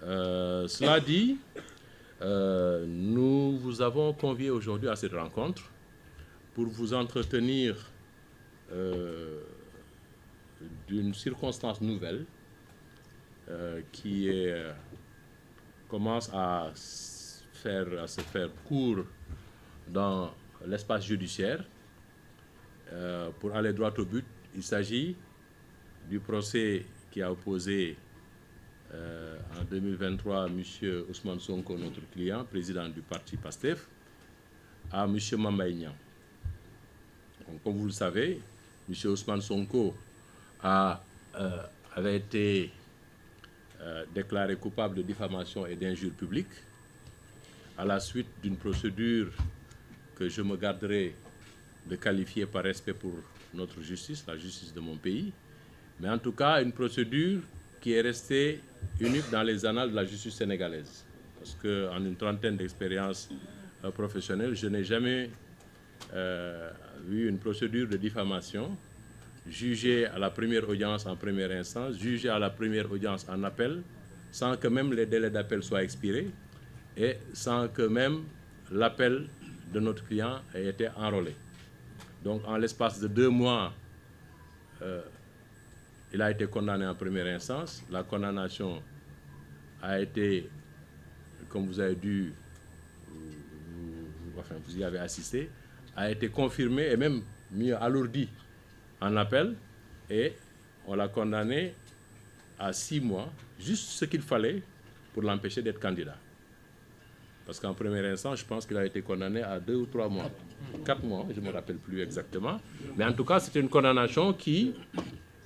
Cela dit, nous vous avons convié aujourd'hui à cette rencontre pour vous entretenir d'une circonstance nouvelle qui commence à se faire court dans l'espace judiciaire. Pour aller droit au but, il s'agit du procès qui a opposé en 2023 M. Ousmane Sonko, notre client, président du parti PASTEF, à M. Mamba Niang. Comme vous le savez, M. Ousmane Sonko avait été déclaré coupable de diffamation et d'injure publique à la suite d'une procédure que je me garderai de qualifier par respect pour notre justice, la justice de mon pays, mais en tout cas une procédure qui est restée unique dans les annales de la justice sénégalaise. Parce qu'en une trentaine d'expériences professionnelles, je n'ai jamais vu une procédure de diffamation jugée à la première audience en première instance, jugée à la première audience en appel, sans que même les délais d'appel soient expirés et sans que même l'appel de notre client ait été enrôlé. Donc en l'espace de 2 mois, il a été condamné en première instance. La condamnation a été, comme vous avez dû, vous y avez assisté, a été confirmée et même mieux alourdie en appel. Et on l'a condamné à 6 mois, juste ce qu'il fallait pour l'empêcher d'être candidat. Parce qu'en première instance, je pense qu'il a été condamné à 2 ou 3 mois. 4 mois, je ne me rappelle plus exactement. Mais en tout cas, c'était une condamnation qui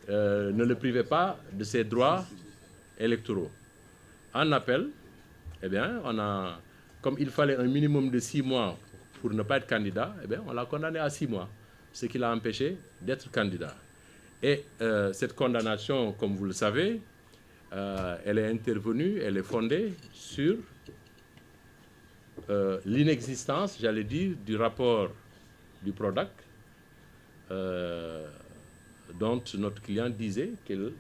ne le privait pas de ses droits électoraux. En appel, eh bien, comme il fallait un minimum de 6 mois pour ne pas être candidat, eh bien, on l'a condamné à 6 mois, ce qui l'a empêché d'être candidat. Et cette condamnation, comme vous le savez, elle est intervenue, elle est fondée sur l'inexistence, j'allais dire, du rapport du PRODAC dont notre client disait qu'il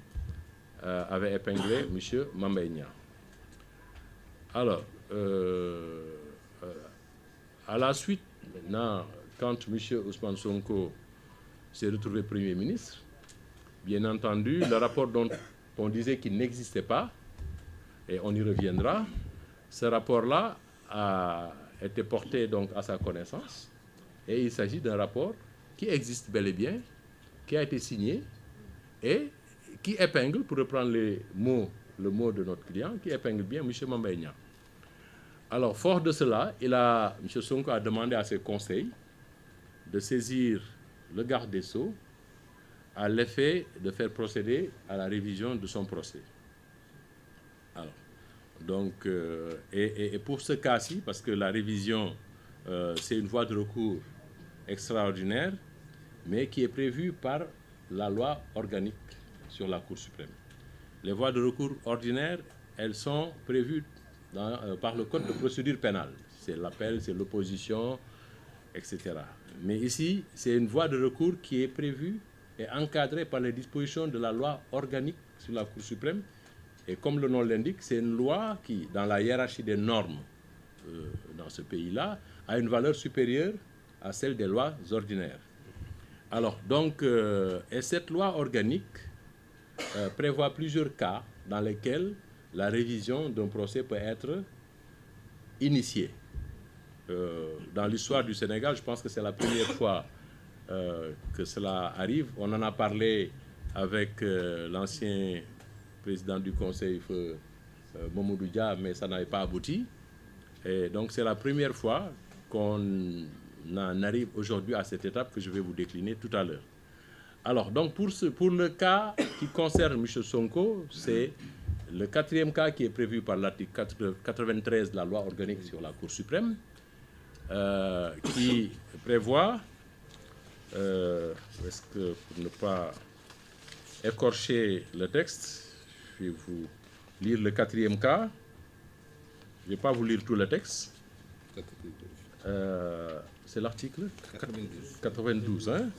avait épinglé M. Mamba Niang. Alors, à la suite, maintenant, quand M. Ousmane Sonko s'est retrouvé Premier ministre, bien entendu, le rapport dont on disait qu'il n'existait pas, et on y reviendra, ce rapport-là a été porté donc à sa connaissance, et il s'agit d'un rapport qui existe bel et bien, qui a été signé et qui épingle, pour reprendre le mot de notre client, qui épingle bien M. Mamba Niang. Alors, fort de cela, M. Sonko a demandé à ses conseils de saisir le garde des Sceaux à l'effet de faire procéder à la révision de son procès. Alors, donc, et pour ce cas-ci, parce que la révision, c'est une voie de recours extraordinaire, mais qui est prévue par la loi organique sur la Cour suprême. Les voies de recours ordinaires, elles sont prévues par le Code de procédure pénale. C'est l'appel, c'est l'opposition, etc. Mais ici, c'est une voie de recours qui est prévue et encadrée par les dispositions de la loi organique sur la Cour suprême. Et comme le nom l'indique, c'est une loi qui, dans la hiérarchie des normes dans ce pays-là, a une valeur supérieure à celle des lois ordinaires. Alors, donc, et cette loi organique prévoit plusieurs cas dans lesquels la révision d'un procès peut être initiée. Dans l'histoire du Sénégal, je pense que c'est la première fois que cela arrive. On en a parlé avec l'ancien président du Conseil, Mamadou Dia, mais ça n'avait pas abouti. Et donc, c'est la première fois qu'on en arrive aujourd'hui à cette étape que je vais vous décliner tout à l'heure. Alors, donc, pour le cas qui concerne M. Sonko, c'est le 4e cas qui est prévu par l'article 93 de la loi organique sur la Cour suprême, qui prévoit, est-ce que pour ne pas écorcher le texte, je vais vous lire le 4e cas. Je ne vais pas vous lire tout le texte. C'est l'article 92, hein?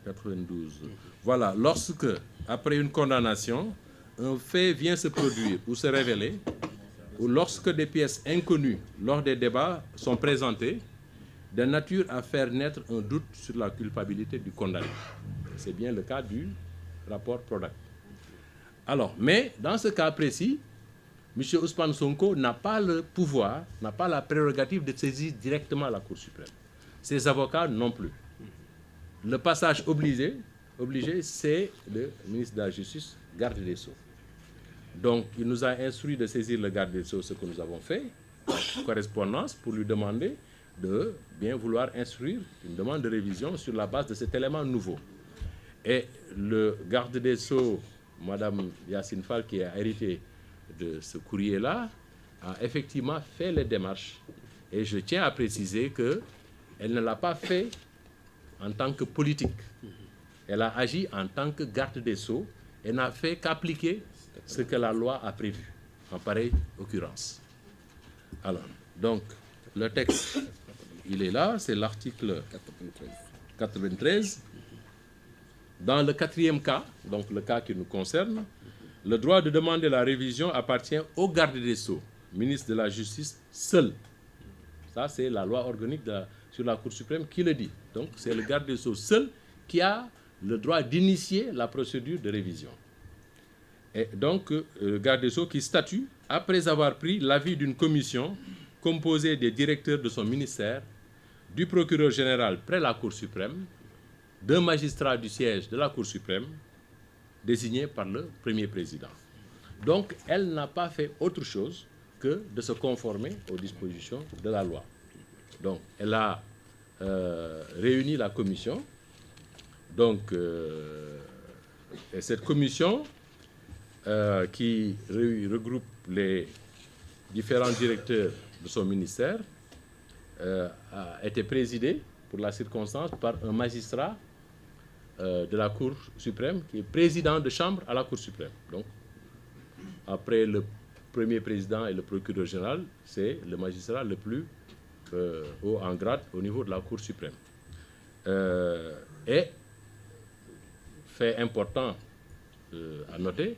92. Voilà, lorsque, après une condamnation, un fait vient se produire ou se révéler, ou lorsque des pièces inconnues lors des débats sont présentées, de nature à faire naître un doute sur la culpabilité du condamné. C'est bien le cas du rapport Prodac. Alors, mais dans ce cas précis, M. Ousmane Sonko n'a pas le pouvoir, n'a pas la prérogative de saisir directement la Cour suprême. Ses avocats non plus. Le passage obligé c'est le ministre de la Justice, garde des Sceaux. Donc, il nous a instruit de saisir le garde des Sceaux, ce que nous avons fait, en correspondance, pour lui demander de bien vouloir instruire une demande de révision sur la base de cet élément nouveau. Et le garde des Sceaux, Mme Yacine Fall, qui a hérité de ce courrier-là, a effectivement fait les démarches. Et je tiens à préciser qu'elle ne l'a pas fait en tant que politique. Elle a agi en tant que garde des Sceaux et n'a fait qu'appliquer ce que la loi a prévu, en pareille occurrence. Alors, donc, le texte, il est là, c'est l'article 93. Dans le quatrième cas, donc le cas qui nous concerne, le droit de demander la révision appartient au garde des Sceaux, ministre de la Justice, seul. Ça, c'est la loi organique sur la Cour suprême qui le dit. Donc, c'est le garde des Sceaux seul qui a le droit d'initier la procédure de révision. Et donc, le garde des Sceaux qui statue après avoir pris l'avis d'une commission composée des directeurs de son ministère, du procureur général près la Cour suprême, d'un magistrat du siège de la Cour suprême, désigné par le premier président. Donc, elle n'a pas fait autre chose que de se conformer aux dispositions de la loi. Donc, elle a réuni la commission. Donc, et cette commission qui regroupe les différents directeurs de son ministère a été présidée pour la circonstance par un magistrat de la Cour suprême qui est président de chambre à la Cour suprême. Donc, après le premier président et le procureur général, c'est le magistrat le plus haut en grade au niveau de la Cour suprême. Et, fait important à noter,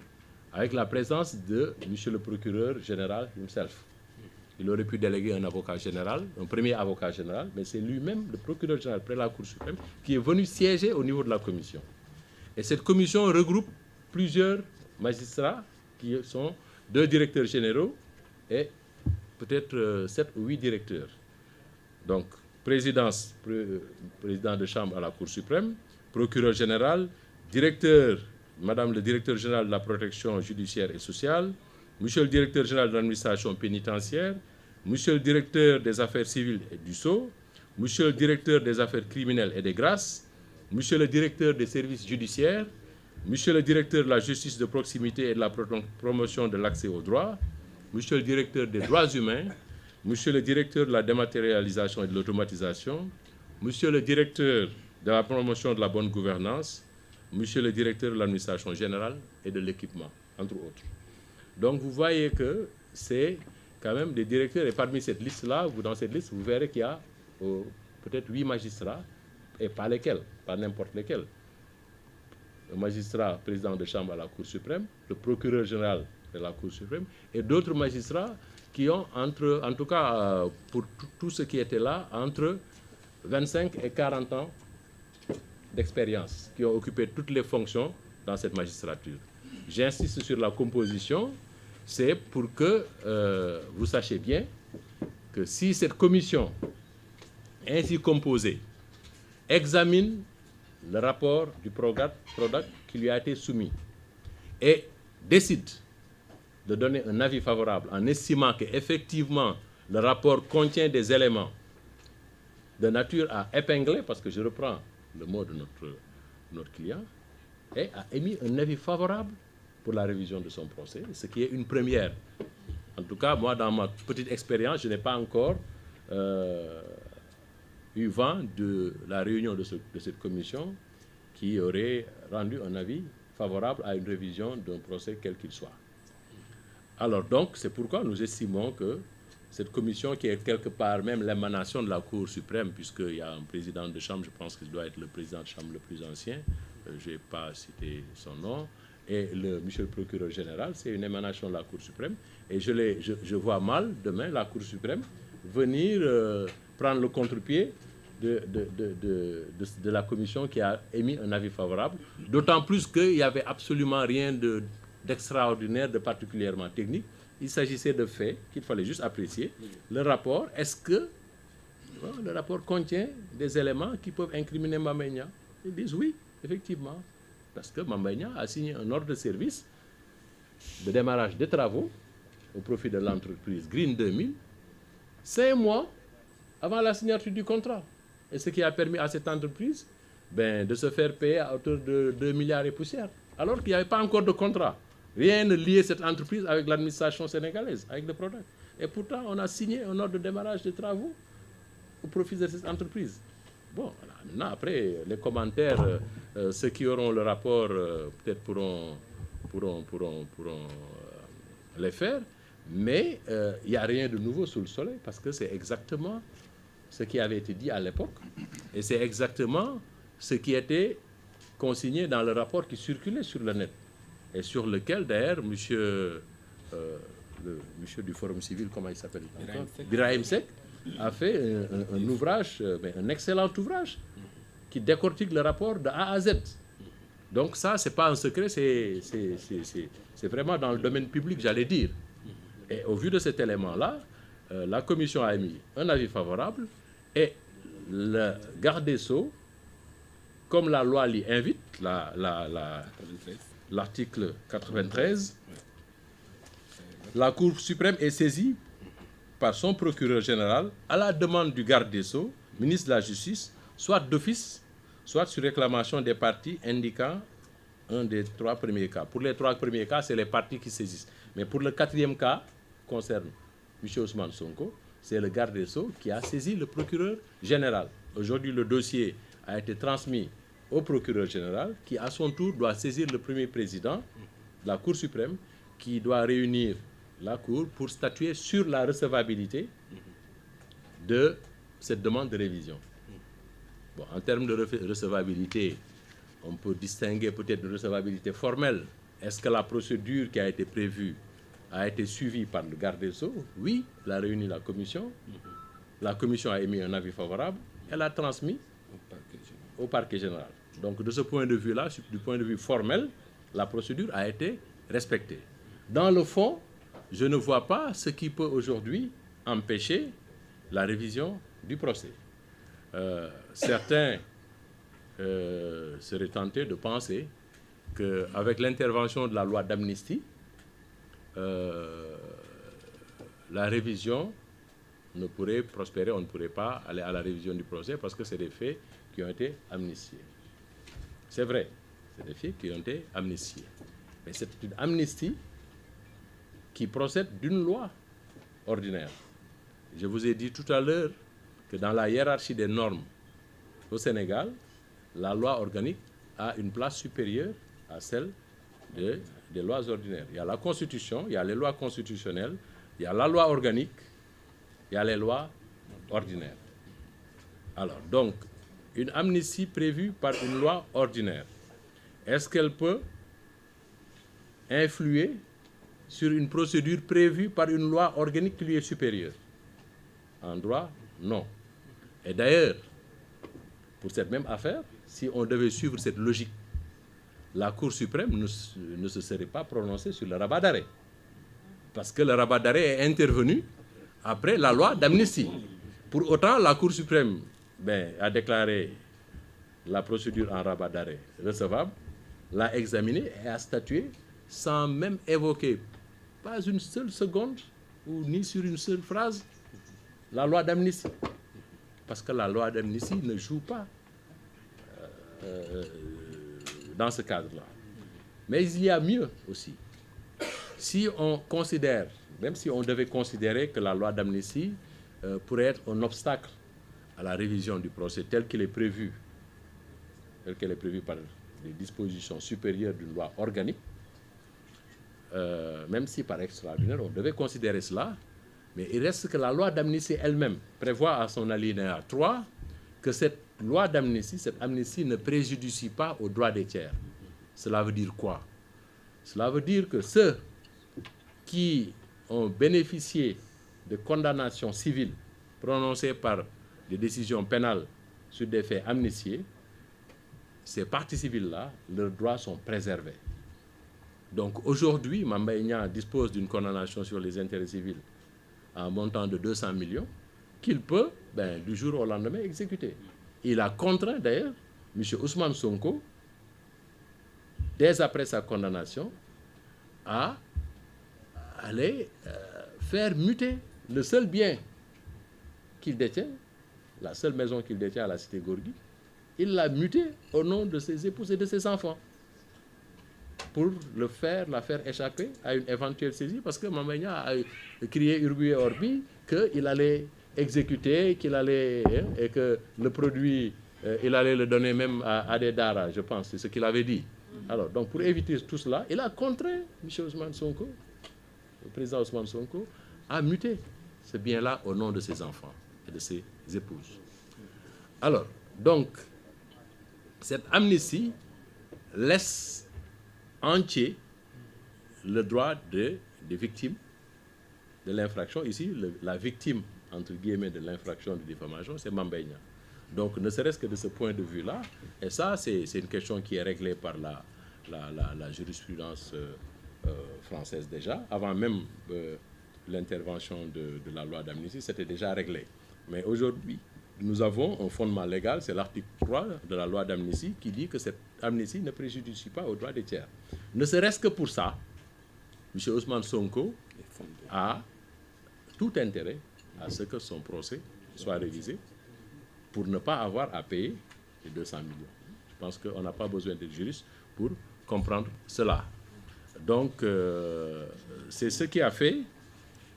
avec la présence de M. le procureur général himself. Il aurait pu déléguer un avocat général, un premier avocat général, mais c'est lui-même, le procureur général près la Cour suprême, qui est venu siéger au niveau de la commission. Et cette commission regroupe plusieurs magistrats qui sont 2 directeurs généraux et peut-être 7 ou 8 directeurs. Donc, président de chambre à la Cour suprême, procureur général, directeur, Madame le directeur général de la protection judiciaire et sociale, Monsieur le directeur général de l'administration pénitentiaire, Monsieur le directeur des affaires civiles et du sceau, Monsieur le directeur des affaires criminelles et des grâces, Monsieur le directeur des services judiciaires, Monsieur le directeur de la justice de proximité et de la promotion de l'accès aux droits, Monsieur le directeur des droits humains, Monsieur le directeur de la dématérialisation et de l'automatisation, Monsieur le directeur de la promotion de la bonne gouvernance, Monsieur le directeur de l'administration générale et de l'équipement, entre autres. Donc vous voyez que c'est quand même des directeurs, et parmi cette liste-là, dans cette liste, vous verrez qu'il y a peut-être 8 magistrats, et pas lesquels, pas n'importe lesquels. Le magistrat président de chambre à la Cour suprême, le procureur général de la Cour suprême, et d'autres magistrats qui ont en tout cas pour tout ce qui était là, entre 25 et 40 ans d'expérience, qui ont occupé toutes les fonctions dans cette magistrature. J'insiste sur la composition, c'est pour que vous sachiez bien que si cette commission ainsi composée examine le rapport du Prodac qui lui a été soumis et décide de donner un avis favorable en estimant qu'effectivement le rapport contient des éléments de nature à épingler, parce que je reprends le mot de notre client, et a émis un avis favorable pour la révision de son procès, ce qui est une première. En tout cas, moi, dans ma petite expérience, je n'ai pas encore eu vent de la réunion de cette commission qui aurait rendu un avis favorable à une révision d'un procès quel qu'il soit. Alors donc, c'est pourquoi nous estimons que cette commission, qui est quelque part même l'émanation de la Cour suprême, puisqu'il y a un président de chambre, je pense que ce doit être le président de chambre le plus ancien, je n'ai pas cité son nom, Et monsieur le procureur général, c'est une émanation de la Cour suprême. Et je vois mal, demain, la Cour suprême venir prendre le contre-pied de la commission qui a émis un avis favorable. D'autant plus qu'il n'y avait absolument rien d'extraordinaire, de particulièrement technique. Il s'agissait de faits qu'il fallait juste apprécier. Le rapport, est-ce que le rapport contient des éléments qui peuvent incriminer Mame Mbaye Niang? Ils disent oui, effectivement. Parce que Mame Mbaye Niang a signé un ordre de service de démarrage des travaux au profit de l'entreprise Green 2000, 5 mois avant la signature du contrat. Et ce qui a permis à cette entreprise de se faire payer à hauteur de 2 milliards et poussière. Alors qu'il n'y avait pas encore de contrat. Rien ne liait cette entreprise avec l'administration sénégalaise, avec le Prodac. Et pourtant, on a signé un ordre de démarrage des travaux au profit de cette entreprise. Bon, voilà. Maintenant, après, les commentaires, ceux qui auront le rapport peut-être pourront les faire, mais il n'y a rien de nouveau sous le soleil parce que c'est exactement ce qui avait été dit à l'époque et c'est exactement ce qui était consigné dans le rapport qui circulait sur le net et sur lequel d'ailleurs monsieur du Forum civil, comment il s'appelle, Birahim Seck, a fait un ouvrage, un excellent ouvrage qui décortique le rapport de A à Z. Donc ça, c'est pas un secret, c'est vraiment dans le domaine public, j'allais dire. Et au vu de cet élément-là, la commission a émis un avis favorable et le garde des Sceaux, comme la loi l'y invite, l'article 93, la Cour suprême est saisie par son procureur général à la demande du garde des Sceaux, ministre de la Justice, soit d'office, soit sur réclamation des parties indiquant un des 3 premiers cas. Pour les 3 premiers cas, c'est les parties qui saisissent. Mais pour le 4e cas, concerne M. Ousmane Sonko, c'est le garde des Sceaux qui a saisi le procureur général. Aujourd'hui, le dossier a été transmis au procureur général qui, à son tour, doit saisir le premier président de la Cour suprême qui doit réunir la Cour pour statuer sur la recevabilité de cette demande de révision. Bon, en termes de recevabilité, on peut distinguer peut-être de recevabilité formelle. Est-ce que la procédure qui a été prévue a été suivie par le garde des Sceaux? Oui, elle a réuni la commission. La commission a émis un avis favorable. Elle a transmis au parquet général. Donc, de ce point de vue-là, du point de vue formel, la procédure a été respectée. Dans le fond, je ne vois pas ce qui peut aujourd'hui empêcher la révision du procès. Certains seraient tentés de penser qu'avec l'intervention de la loi d'amnistie, la révision ne pourrait prospérer, on ne pourrait pas aller à la révision du procès parce que c'est des faits qui ont été amnistiés. C'est vrai, c'est des faits qui ont été amnistiés. Mais c'est une amnistie qui procède d'une loi ordinaire. Je vous ai dit tout à l'heure que dans la hiérarchie des normes au Sénégal, la loi organique a une place supérieure à celle des lois ordinaires. Il y a la Constitution, il y a les lois constitutionnelles, il y a la loi organique, il y a les lois ordinaires. Alors, donc, une amnistie prévue par une loi ordinaire, est-ce qu'elle peut influer sur une procédure prévue par une loi organique qui lui est supérieure? En droit, non. Et d'ailleurs, pour cette même affaire, si on devait suivre cette logique, la Cour suprême ne se serait pas prononcée sur le rabat d'arrêt. Parce que le rabat d'arrêt est intervenu après la loi d'amnistie. Pour autant, la Cour suprême a déclaré la procédure en rabat d'arrêt recevable, l'a examinée et a statué sans même évoquer pas une seule seconde ou ni sur une seule phrase la loi d'amnistie. Parce que la loi d'amnistie ne joue pas dans ce cadre-là. Mais il y a mieux aussi. Si on considère, même si on devait considérer que la loi d'amnistie pourrait être un obstacle à la révision du procès tel qu'elle est prévue par des dispositions supérieures d'une loi organique, même si par extraordinaire on devait considérer cela, mais il reste que la loi d'amnistie elle-même prévoit à son alinéa 3 que cette loi d'amnistie, cette amnistie ne préjudicie pas aux droits des tiers. Cela veut dire quoi? Cela veut dire que ceux qui ont bénéficié de condamnations civiles prononcées par des décisions pénales sur des faits amnistiés, ces parties civiles-là, leurs droits sont préservés. Donc aujourd'hui, Mame Mbaye Niang dispose d'une condamnation sur les intérêts civils à un montant de 200 millions qu'il peut, du jour au lendemain, exécuter. Il a contraint d'ailleurs M. Ousmane Sonko, dès après sa condamnation, à aller faire muter le seul bien qu'il détient, la seule maison qu'il détient à la cité Gorgui. Il l'a muté au nom de ses épouses et de ses enfants pour la faire échapper à une éventuelle saisie, parce que Mame Mbaye Niang a crié Urbi et Orbi qu'il allait exécuter, et que le produit, il allait le donner même à des daras, je pense, c'est ce qu'il avait dit. Alors, donc pour éviter tout cela, il a contraint M. Ousmane Sonko, le président Ousmane Sonko, à muter ce bien-là au nom de ses enfants et de ses épouses. Alors, donc, cette amnistie laisse entier le droit des victimes de l'infraction. Ici, la victime, entre guillemets, de l'infraction de diffamation, c'est Mame Mbaye Niang. Donc, ne serait-ce que de ce point de vue-là, et ça, c'est une question qui est réglée par la jurisprudence française déjà, avant même l'intervention de la loi d'amnistie, c'était déjà réglé. Mais aujourd'hui, nous avons un fondement légal, c'est l'article 3 de la loi d'amnistie qui dit que cette amnistie ne préjudicie pas aux droits des tiers. Ne serait-ce que pour ça, M. Ousmane Sonko a tout intérêt à ce que son procès soit révisé pour ne pas avoir à payer les 200 millions. Je pense qu'on n'a pas besoin d'être juriste pour comprendre cela. Donc, c'est ce qui a fait,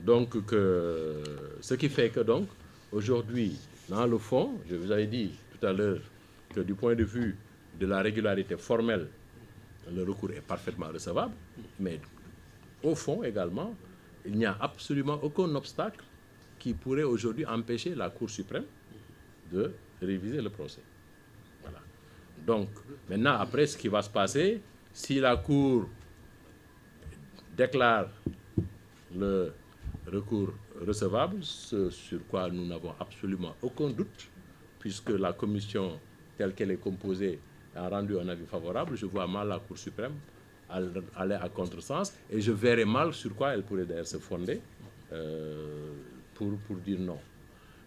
ce qui fait que donc, aujourd'hui, dans le fond, je vous avais dit tout à l'heure que du point de vue de la régularité formelle, le recours est parfaitement recevable, mais au fond également, il n'y a absolument aucun obstacle qui pourrait aujourd'hui empêcher la Cour suprême de réviser le procès. Voilà. Donc, maintenant, après, ce qui va se passer, si la Cour déclare le recours recevable, ce sur quoi nous n'avons absolument aucun doute, puisque la commission telle qu'elle est composée a rendu un avis favorable, je vois mal la Cour suprême aller à contresens, et je verrai mal sur quoi elle pourrait d'ailleurs se fonder pour dire non.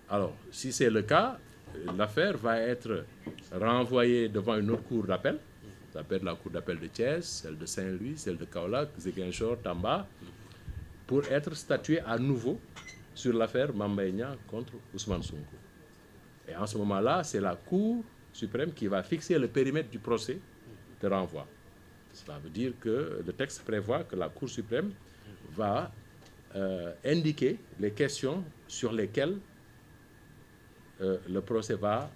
Alors, si c'est le cas, l'affaire va être renvoyée devant une autre cour d'appel, ça peut être la cour d'appel de Thiès, celle de Saint-Louis, celle de Kaolack, Ziguinchor, Tamba, pour être statué à nouveau sur l'affaire Mame Mbaye Niang contre Ousmane Sonko. Et en ce moment-là, c'est la Cour suprême qui va fixer le périmètre du procès de renvoi. Cela veut dire que le texte prévoit que la Cour suprême va indiquer les questions sur lesquelles le procès va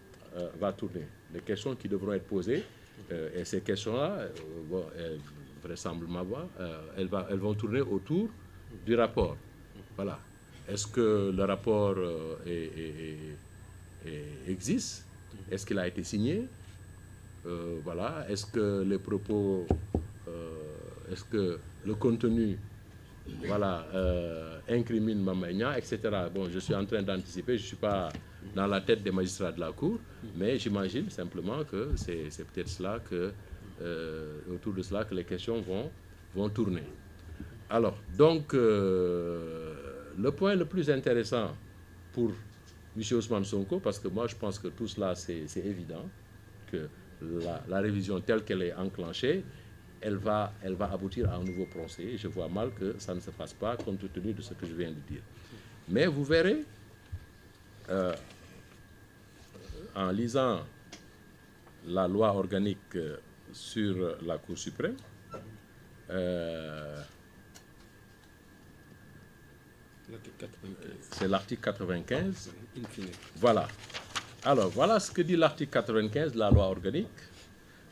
tourner, les questions qui devront être posées, et ces questions-là, vraisemblablement, elles vont tourner autour du rapport. Voilà. Est-ce que le rapport existe? Est-ce qu'il a été signé? Voilà. Est-ce que les propos, est-ce que le contenu, voilà, incrimine Mame Mbaye Niang, etc. Bon, je suis en train d'anticiper, je ne suis pas dans la tête des magistrats de la Cour, mais j'imagine simplement que c'est peut-être cela que, autour de cela que les questions vont tourner. Alors, donc, le point le plus intéressant pour M. Ousmane Sonko, parce que moi je pense que tout cela c'est évident, que la révision telle qu'elle est enclenchée, elle va aboutir à un nouveau procès. Et je vois mal que ça ne se fasse pas compte tenu de ce que je viens de dire. Mais vous verrez, en lisant la loi organique sur la Cour suprême, c'est l'article 95. Voilà. Alors, voilà ce que dit l'article 95 de la loi organique.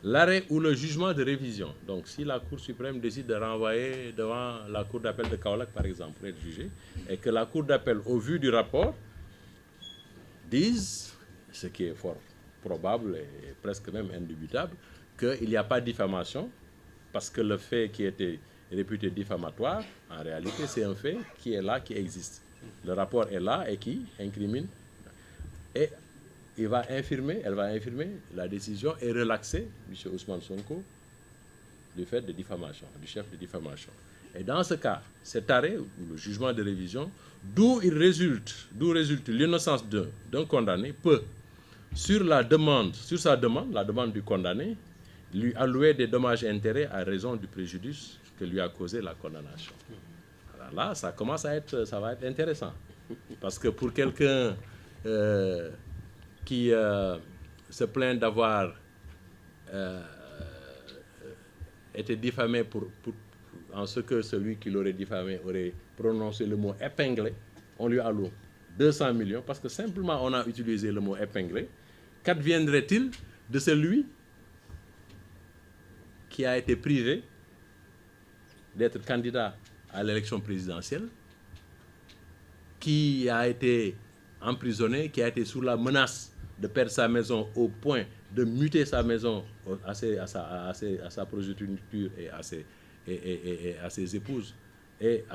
L'arrêt ou le jugement de révision. Donc, si la Cour suprême décide de renvoyer devant la Cour d'appel de Kaolack, par exemple, pour être jugé, et que la Cour d'appel, au vu du rapport, dise, ce qui est fort probable et presque même indubitable, qu'il n'y a pas de diffamation, parce que le fait qui était réputé diffamatoire, en réalité, c'est un fait qui est là, qui existe. Le rapport est là et qui incrimine. Et elle va infirmer la décision et relaxer M. Ousmane Sonko du fait de diffamation, du chef de diffamation. Et dans ce cas, cet arrêt, ou le jugement de révision, d'où résulte l'innocence d'un condamné, peut, sur sa demande, la demande du condamné, lui allouer des dommages et intérêts à raison du préjudice que lui a causé la condamnation. Alors là, ça va être intéressant. Parce que pour quelqu'un qui se plaint d'avoir été diffamé en ce que celui qui l'aurait diffamé aurait prononcé le mot épinglé, on lui alloue 200 millions parce que simplement on a utilisé le mot épinglé. Qu'adviendrait-il de celui qui a été privé d'être candidat à l'élection présidentielle, qui a été emprisonné, qui a été sous la menace de perdre sa maison au point de muter sa maison à sa progéniture et à ses épouses, et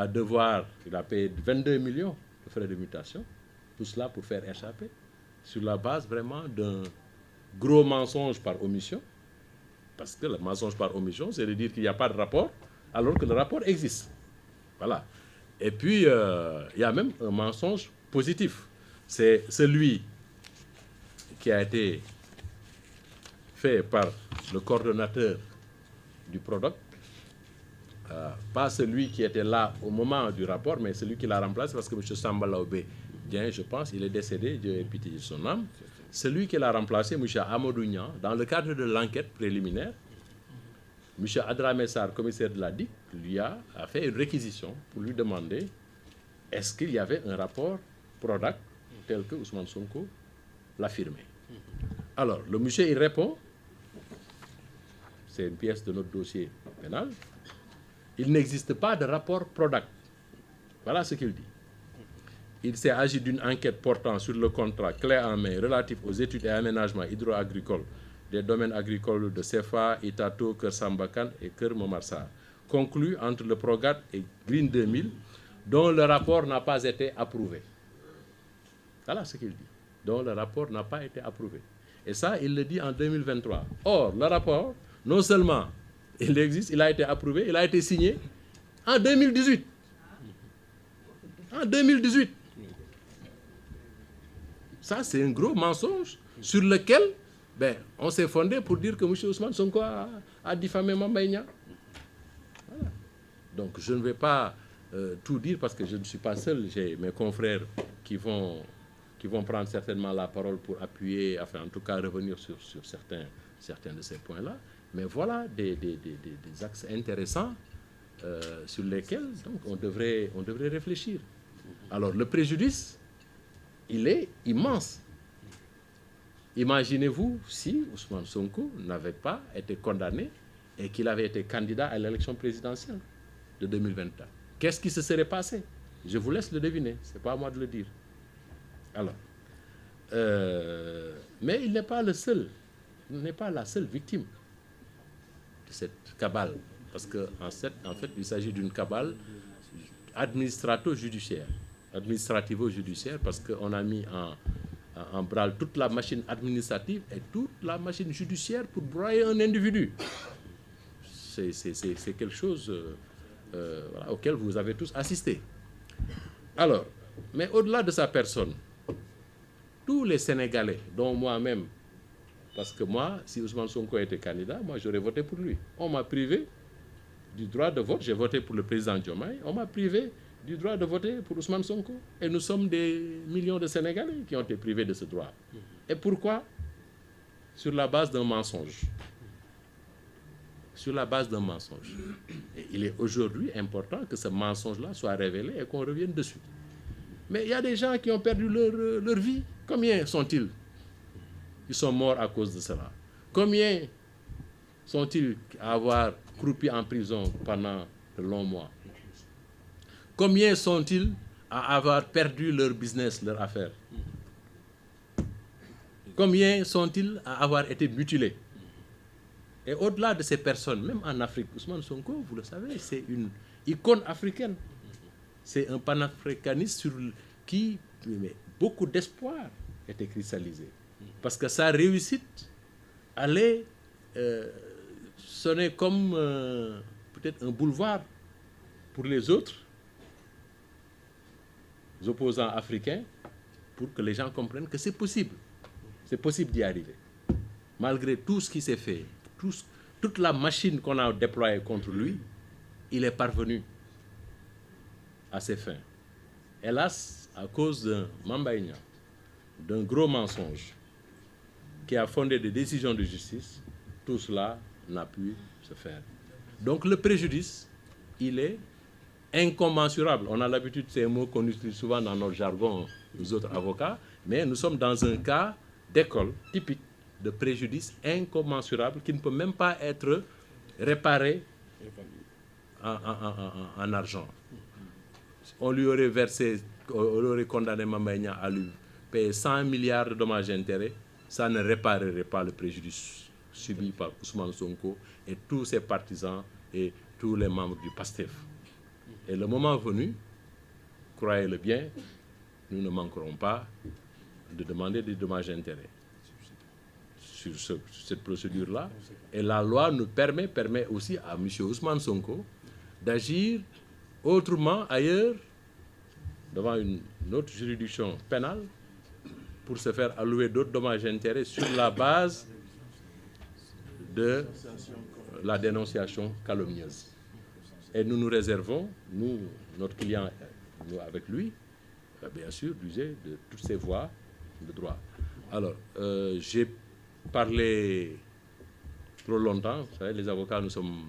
il a payé 22 millions de frais de mutation, tout cela pour faire échapper, sur la base vraiment d'un gros mensonge par omission, parce que le mensonge par omission, c'est de dire qu'il n'y a pas de rapport, alors que le rapport existe. Voilà. Et puis, il y a même un mensonge positif. C'est celui qui a été fait par le coordonnateur du PRODOC, pas celui qui était là au moment du rapport, mais celui qui l'a remplacé, parce que M. Samba Laobé, je pense, il est décédé, Dieu ait pitié de son âme. Celui qui l'a remplacé, M. Amadou Niang, dans le cadre de l'enquête préliminaire, M. Adramé Sarr, commissaire de la DIC, lui a fait une réquisition pour lui demander est-ce qu'il y avait un rapport PRODAC tel que Ousmane Sonko l'affirmait. Alors, le monsieur, il répond, c'est une pièce de notre dossier pénal, il n'existe pas de rapport PRODAC. Voilà ce qu'il dit. Il s'est agi d'une enquête portant sur le contrat clé en main relatif aux études et aménagements hydro-agricoles des domaines agricoles de Sefa, Itato, Keur Sambakan et Keur Momar Sarr, conclu entre le PROGAD et Green 2000, dont le rapport n'a pas été approuvé. Voilà ce qu'il dit. Dont le rapport n'a pas été approuvé. Et ça, il le dit en 2023. Or, le rapport, non seulement il existe, il a été approuvé, il a été signé en 2018. En 2018. Ça, c'est un gros mensonge sur lequel on s'est fondé pour dire que M. Ousmane Sonko a diffamé Mame Mbaye Niang. Voilà. Donc, je ne vais pas tout dire parce que je ne suis pas seul. J'ai mes confrères qui vont prendre certainement la parole pour appuyer, enfin, en tout cas, revenir sur certains de ces points-là. Mais voilà des axes intéressants sur lesquels donc, on devrait réfléchir. Alors, le préjudice, il est immense. Imaginez-vous si Ousmane Sonko n'avait pas été condamné et qu'il avait été candidat à l'élection présidentielle de 2024. Qu'est-ce qui se serait passé? Je vous laisse le deviner, ce n'est pas à moi de le dire. Alors, mais il n'est pas le seul, il n'est pas la seule victime de cette cabale, parce qu'en fait, il s'agit d'une cabale administrativo-judiciaire, parce qu'on a mis en branle toute la machine administrative et toute la machine judiciaire pour broyer un individu. C'est quelque chose voilà, auquel vous avez tous assisté. Alors, mais au-delà de sa personne, tous les Sénégalais, dont moi-même, parce que moi, si Ousmane Sonko était candidat, moi j'aurais voté pour lui. On m'a privé du droit de vote, j'ai voté pour le président Diomaye, on m'a privé du droit de voter pour Ousmane Sonko. Et nous sommes des millions de Sénégalais qui ont été privés de ce droit. Et pourquoi? Sur la base d'un mensonge. Sur la base d'un mensonge. Et il est aujourd'hui important que ce mensonge-là soit révélé et qu'on revienne dessus. Mais il y a des gens qui ont perdu leur vie. Combien sont-ils? Ils sont morts à cause de cela. Combien sont-ils à avoir croupi en prison pendant de longs mois? Combien sont-ils à avoir perdu leur business, leur affaire? Combien sont-ils à avoir été mutilés? Et au-delà de ces personnes, même en Afrique, Ousmane Sonko, vous le savez, c'est une icône africaine. C'est un panafricaniste sur qui beaucoup d'espoir était cristallisé. Parce que sa réussite allait sonner comme peut-être un boulevard pour les autres opposants africains, pour que les gens comprennent que c'est possible d'y arriver. Malgré tout ce qui s'est fait, toute la machine qu'on a déployée contre lui, il est parvenu à ses fins. Hélas, à cause d'un Mamba Niang, d'un gros mensonge qui a fondé des décisions de justice, tout cela n'a pu se faire. Donc le préjudice, il est incommensurable. On a l'habitude, ces mots qu'on utilise souvent dans notre jargon, nous autres avocats, mais nous sommes dans un cas d'école typique de préjudice incommensurable qui ne peut même pas être réparé en argent. On lui aurait versé, on aurait condamné Mamba Niang à lui payer 100 milliards de dommages et intérêts, ça ne réparerait pas le préjudice subi par Ousmane Sonko et tous ses partisans et tous les membres du PASTEF. Et le moment venu, croyez-le bien, nous ne manquerons pas de demander des dommages et intérêts sur cette procédure-là. Et la loi nous permet aussi à M. Ousmane Sonko d'agir autrement ailleurs, devant une autre juridiction pénale, pour se faire allouer d'autres dommages et intérêts sur la base de la dénonciation calomnieuse. Et nous nous réservons, nous, notre client, nous avec lui, bien sûr, d'user de toutes ces voies de droit. Alors, j'ai parlé trop longtemps, vous savez, les avocats, nous sommes